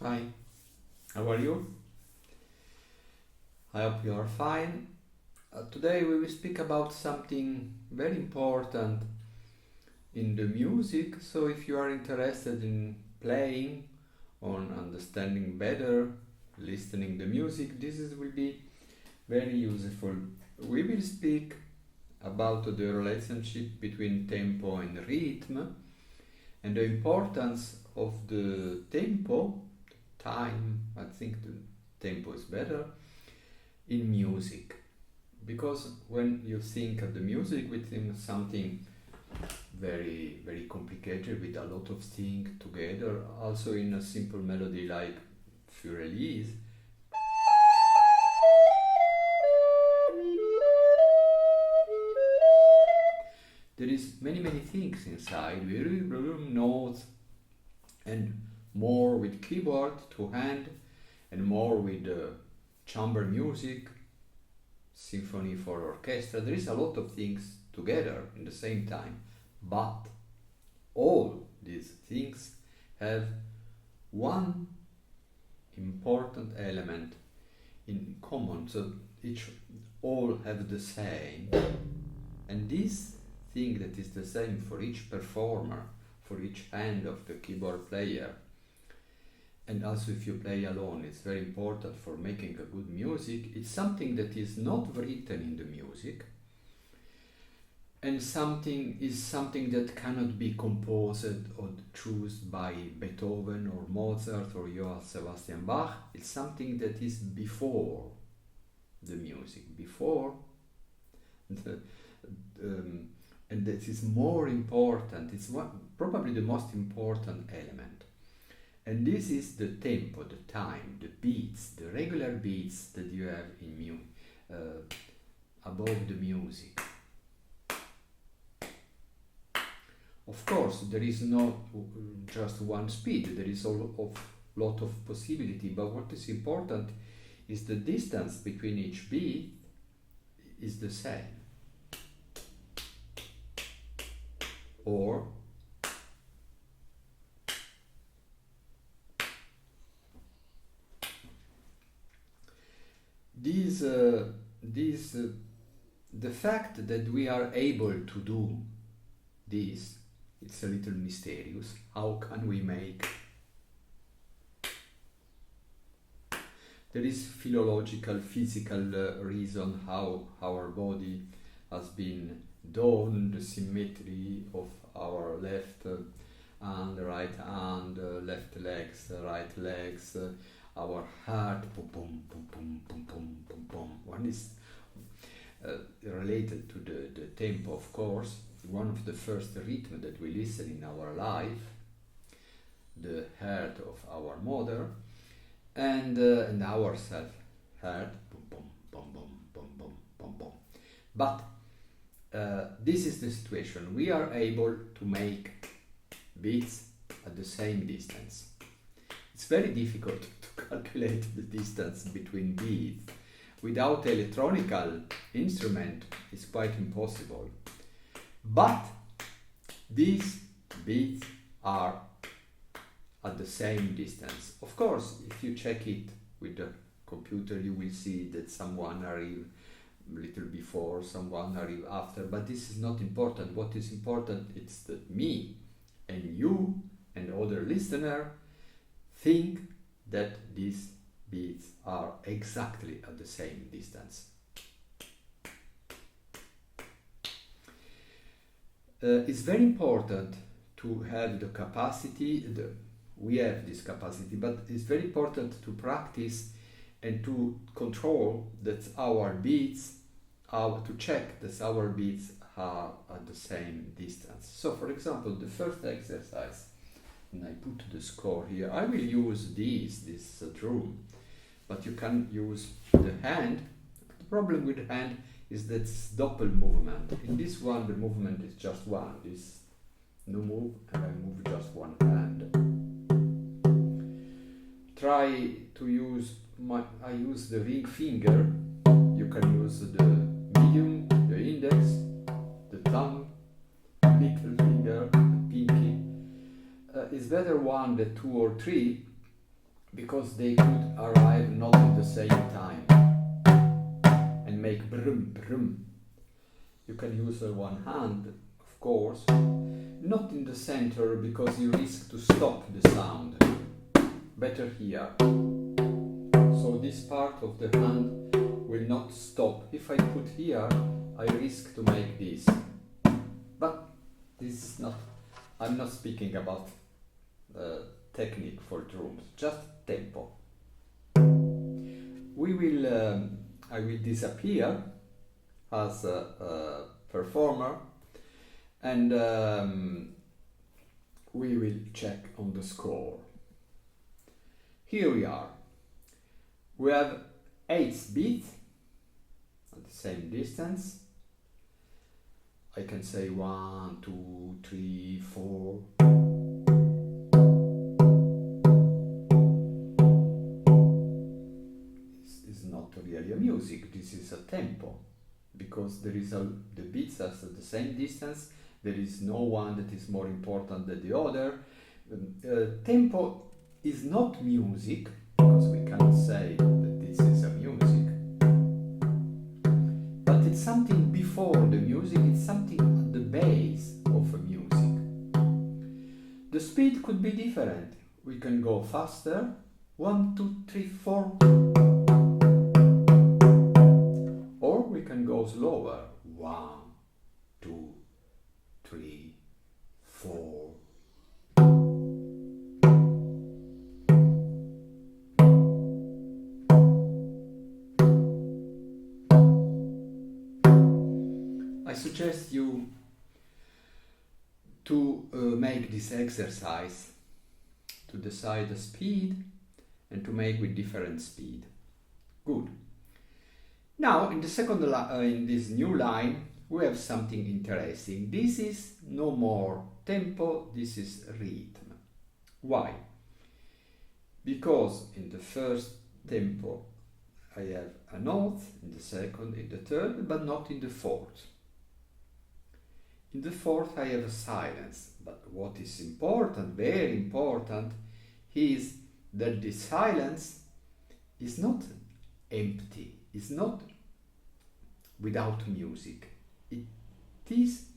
Hi, how are you? I hope you are fine. Today we will speak about something very important in the music. So, if you are interested in playing, on understanding better, listening the music, will be very useful. We will speak about the relationship between tempo and rhythm and the importance of the tempo, time. I think the tempo is better in music because when you think of the music we think something very complicated with a lot of things together, also in a simple melody like Furelise there is many things inside, notes, and more with keyboard to hand and more with chamber music, symphony for orchestra. There is a lot of things together in the same time, but all these things have one important element in common. So each all have the same, and this thing that is the same for each performer, for each hand of the keyboard player, and also if you play alone, it's very important for making a good music. It's something that is not written in the music, and something that cannot be composed or chosen by Beethoven or Mozart or Johann Sebastian Bach. It's something that is before the music, before the, and that is more important. It's probably the most important element. And this is the tempo, the time, the beats, the regular beats that you have in above the music. Of course, there is not just one speed. There is a lot of possibility. But what is important is the distance between each beat is the same. Or the fact that we are able to do this, it's a little mysterious. How can we make? There is philological, physical reason how our body has been done, the symmetry of our left and right hand, left legs, right legs, our heart, boom, boom, boom, boom, boom, boom, boom, boom. One is related to the tempo, of course. One of the first rhythm that we listen in our life, the heart of our mother, and ourself, heart, boom, boom, boom, boom, boom, boom, boom, boom. But this is the situation. We are able to make beats at the same distance. It's very difficult to calculate the distance between beats. Without electronical instrument, it's quite impossible. But these beats are at the same distance. Of course, if you check it with the computer, you will see that someone arrived a little before, someone arrived after, but this is not important. What is important is that me and you and other listener think that these beats are exactly at the same distance. It's very important to have the capacity, we have this capacity, but it's very important to practice and to control that our beats, to check that our beats are at the same distance. So for example, the first exercise, and I put the score here, I will use this drum, but you can use the hand. The problem with the hand is that it's double movement. In this one, the movement is just one. This no move, and I move just one hand. Try to use I use the ring finger. You can use the medium, the index, the thumb, little finger, the pinky. It's better one than two or three, because they could arrive not at the same time and make brum brum. You can use one hand, of course, not in the center because you risk to stop the sound. Better here. So this part of the hand will not stop. If I put here, I risk to make this. But this is not, I'm not speaking about technique for drums, just tempo. I will disappear as a performer, and we will check on the score. Here we are. We have 8 beats at the same distance. I can say 1, 2, 3, 4. This is not really a music, this is a tempo, because the beats are at the same distance. There is no one that is more important than the other. Tempo is not music, because we cannot say that this is a music, but it's something before the music, it's something at the base of a music. The speed could be different. We can go faster, 1, 2, 3, 4, or we can go slower, 1, 2, 3, 4. I suggest you to make this exercise, to decide the speed and to make with different speed. Good. Now in the second in this new line we have something interesting. This is no more tempo, this is rhythm. Why? Because in the first tempo I have a note, in the second, in the third, but not in the fourth. In the fourth I have a silence, but what is important, very important, is that the silence is not empty, is not without music. It is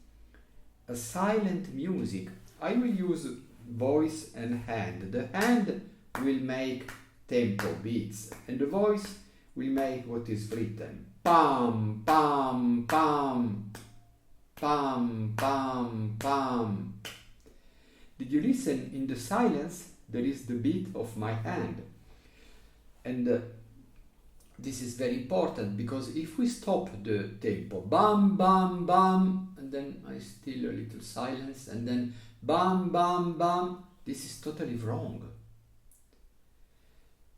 a silent music. I will use voice and hand. The hand will make tempo beats, and the voice will make what is written. Pam, pam, pam. Pam, pam, pam. Did you listen? In the silence there is the beat of my hand, and this is very important, because if we stop the tempo, bam, bam, bam, and then I still a little silence, and then bam, bam, bam, this is totally wrong.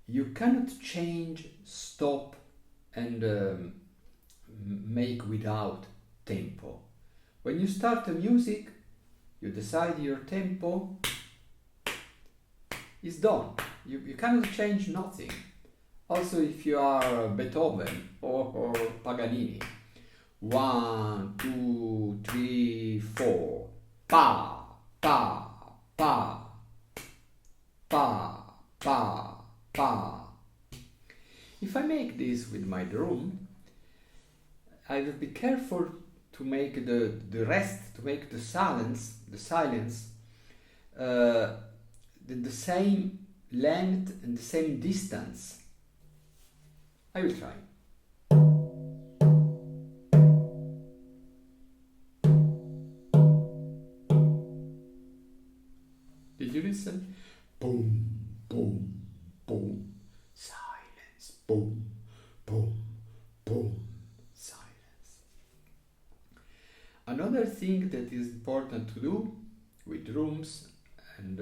You cannot change, stop, and make without tempo. When you start the music, you decide your tempo is done. You cannot change nothing. Also, if you are Beethoven or Paganini, 1, 2, 3, 4, pa, pa, pa, pa, pa, pa. If I make this with my drum, I will be careful to make the rest, to make the silence the same length and the same distance. I will try. Did you listen? Boom, boom, boom, silence, boom, boom, boom. Another thing that is important to do with drums, and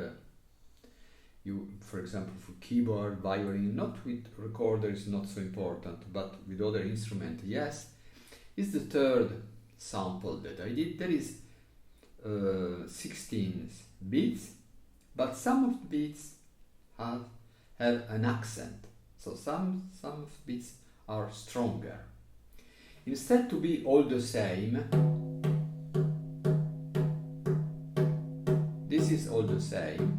you, for example, for keyboard, violin, not with recorder is not so important, but with other instruments, yes, is the third sample that I did. There is 16 beats, but some of the beats have an accent, so some of the beats are stronger. Instead to be all the same, this is all the same.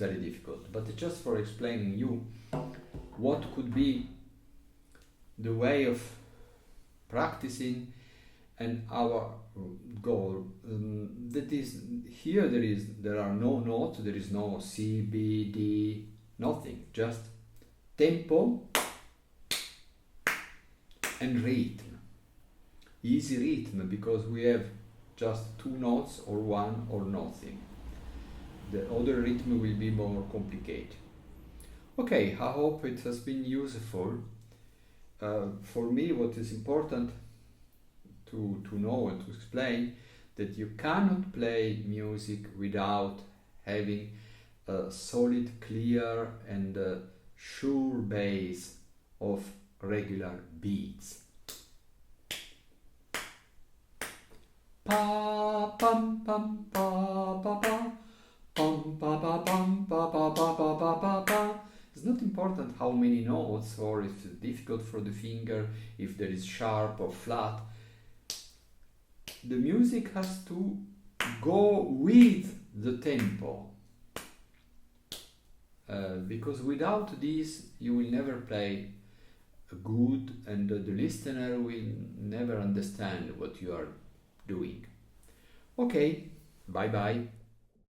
very difficult, but just for explaining you what could be the way of practicing and our goal. That is, here there are no notes, there is no C, B, D, nothing, just tempo and rhythm. Easy rhythm, because we have just two notes or one or nothing. The other rhythm will be more complicated. Okay, I hope it has been useful. For me, what is important to know and to explain, that you cannot play music without having a solid, clear and sure base of regular beats. Pa pam pam pa pa pa pam pa pa pam pa pa pa pa pa pa pa. It's not important how many notes, or if it's difficult for the finger, if there is sharp or flat. The music has to go with the tempo, because without this you will never play good, and the listener will never understand what you are doing. Okay, bye bye.